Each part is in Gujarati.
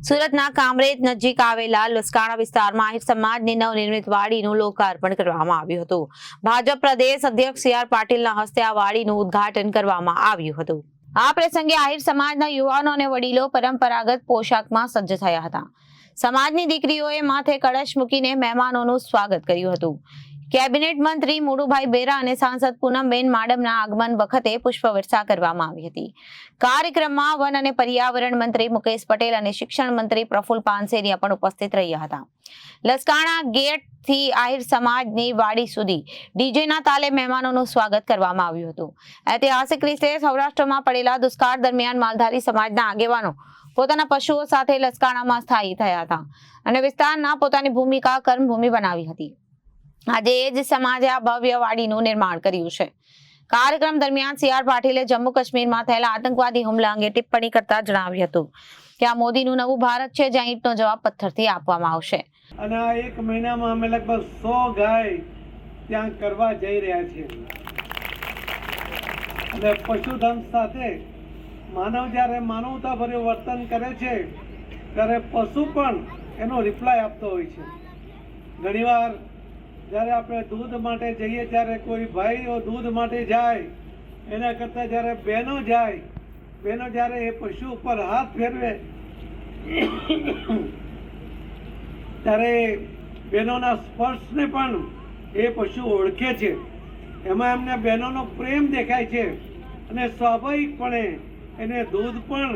સુરતના કામરેજ નજીક આવેલા લસકાણા વિસ્તારમાં આહિર સમાજની નવનિર્મિત વાડીનું લોકાર્પણ કરવામાં આવ્યું હતું। ભાજપ પ્રદેશ અધ્યક્ષ સી.આર. પાટીલના હસ્તે આ વાડીનું ઉદ્ઘાટન કરવામાં આવ્યું હતું। આ પ્રસંગે આહિર સમાજના યુવાનો અને વડીલો પરંપરાગત પોશાકમાં સજ્જ થયા હતા। સમાજની દીકરીઓએ માથે કળશ મૂકીને મહેમાનોનું સ્વાગત કર્યું હતું। કેબિનેટ મંત્રી મુળુભાઈ બેરા અને સાંસદ પૂનમબેન માડમના આગમન વખતે પુષ્પવર્ષા કરવામાં આવી હતી। કાર્યક્રમમાં વન અને પર્યાવરણ મંત્રી મુકેશ પટેલ અને શિક્ષણ મંત્રી પ્રફુલ પાનસેરિયા પણ ઉપસ્થિત રહ્યા હતા। લસકાણા ગેટથી આહિર સમાજની વાડી સુધી ડીજેના તાલે મહેમાનોનું સ્વાગત કરવામાં આવ્યું હતું। ઐતિહાસિક રીતે સૌરાષ્ટ્રમાં પડેલા દુષ્કાળ દરમિયાન માલધારી સમાજના આગેવાનો પોતાના પશુઓ સાથે લસકાણામાં સ્થાયી થયા હતા અને વિસ્તારના પોતાની ભૂમિકા કર્મભૂમિ બનાવી હતી। આજે એ જ સમાજે આ ભવ્ય વાડીનું નિર્માણ કર્યું છે। કાર્યક્રમ દરમિયાન સી.આર. પાટીલે જમ્મુ કાશ્મીરમાં થયેલા આતંકવાદી હુમલા અંગે ટિપ્પણી કરતા જણાવ્યું હતું કે આ મોદીનું નવું ભારત છે, જ્યાં ઈંટનો જવાબ પથ્થરથી આપવામાં આવશે। અને આ એક મહિનામાં અમે લગભગ 100 ગાય ત્યાં કરવા જઈ રહ્યા છીએ અને પશુધન સાથે માનવ જ્યારે માનવતાભર્યું વર્તન કરે છે ત્યારે પશુ પણ એનો રિપ્લાય આપતો હોય છે। ઘણીવાર જ્યારે આપણે દૂધ માટે જઈએ ત્યારે કોઈ ભાઈઓ દૂધ માટે જાય એના કરતાં જ્યારે બહેનો જ્યારે એ પશુ ઉપર હાથ ફેરવે ત્યારે બહેનોના સ્પર્શને પણ એ પશુ ઓળખે છે। એમાં એમને બહેનોનો પ્રેમ દેખાય છે અને સ્વાભાવિકપણે એને દૂધ પણ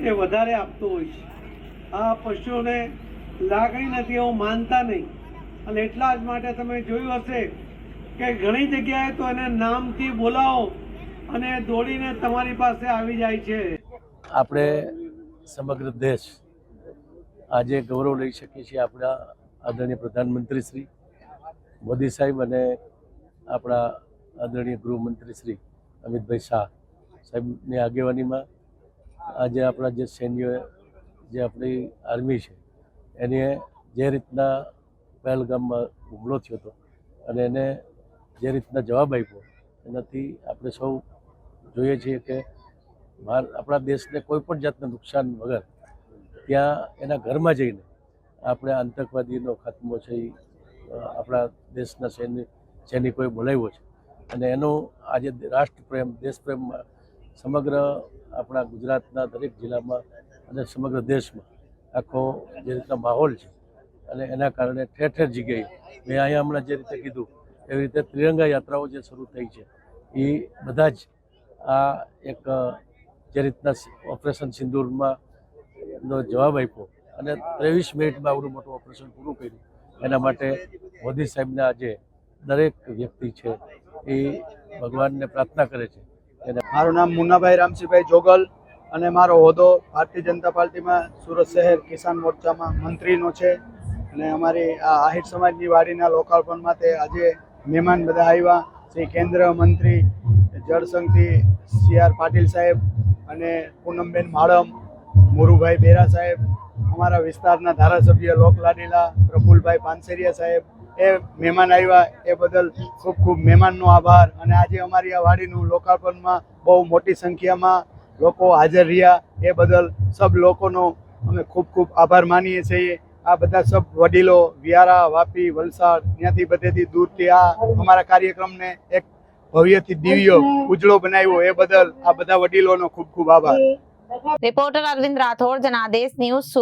એ વધારે આપતું હોય છે। આ પશુને લાગણી નથી એવું માનતા નહીં અને એટલા જ માટે તમે જોયું હશે કે ઘણી જગ્યાએ તો એને નામથી બોલાવો અને દોડીને તમારી પાસે આવી જાય છે। આપણે સમગ્ર દેશ આજે ગૌરવ લઈ શકીએ છીએ આપણા આદરણીય પ્રધાનમંત્રી શ્રી મોદી સાહેબ અને આપણા આદરણીય ગૃહમંત્રી શ્રી અમિતભાઈ શાહ સાહેબની આગેવાનીમાં આજે આપણા જે સૈન્ય જે આપણી આર્મી છે એને જે રીતના પહેલગામમાં હુમલો થયો હતો અને એને જે રીતના જવાબ આપ્યો એનાથી આપણે સૌ જોઈએ છીએ કે આપણા દેશને કોઈ પણ જાતના નુકસાન વગર ત્યાં એના ઘરમાં જઈને આપણે આતંકવાદીનો ખાત્મો છે આપણા દેશના સૈનિકોએ બોલાવ્યો છે અને એનો આજે રાષ્ટ્રપ્રેમ દેશપ્રેમમાં સમગ્ર આપણા ગુજરાતના દરેક જિલ્લામાં અને સમગ્ર દેશમાં આખો જે રીતના માહોલ છે અને એના કારણે ઠેર ઠેર જગ્યાએ મેં અહીંયા હમણાં જે રીતે કીધું એવી રીતે ત્રિરંગા યાત્રાઓ જે શરૂ થઈ છે એ બધા જ આ એક જે રીતના ઓપરેશન સિંદૂરમાં નો જવાબ આપ્યો અને 23 મિનિટમાં આવડું મોટું ઓપરેશન પૂરું કર્યું એના માટે મોદી સાહેબને આજે દરેક વ્યક્તિ છે એ ભગવાનને પ્રાર્થના કરે છે। મારું નામ મુન્નાભાઈ રામસિંહભાઈ જોગલ અને મારો હોદ્દો ભારતીય જનતા પાર્ટીમાં સુરત શહેર કિસાન મોરચામાં મંત્રીનો છે અને અમારી આ આહિર સમાજની વાડીના લોકાર્પણ માટે આજે મહેમાન બધા આવ્યા। શ્રી કેન્દ્રીય મંત્રી જળસંઘથી સી.આર. પાટીલ સાહેબ અને પૂનમબેન માડમ, મુરુભાઈ બેરા સાહેબ, અમારા વિસ્તારના ધારાસભ્ય લોકલાડીલા પ્રફુલભાઈ પાનસેરિયા સાહેબ એ મહેમાન આવ્યા એ બદલ ખૂબ ખૂબ મહેમાનનો આભાર। અને આજે અમારી આ વાડીનું લોકાર્પણમાં બહુ મોટી સંખ્યામાં લોકો હાજર રહ્યા એ બદલ સબ લોકોનો અમે ખૂબ ખૂબ આભાર માનીએ છીએ। આ બધા સબ વડીલો વ્યારા, વાપી, વલસાડ ત્યાંથી બધેથી દૂરથી આ અમારા કાર્યક્રમને એક ભવ્યથી દિવ્ય ઉજળો બનાવ્યો એ બદલ આ બધા વડીલોનો ખૂબ ખૂબ આભાર। Reporter Arvind Rathod, Janadesh news, Surat.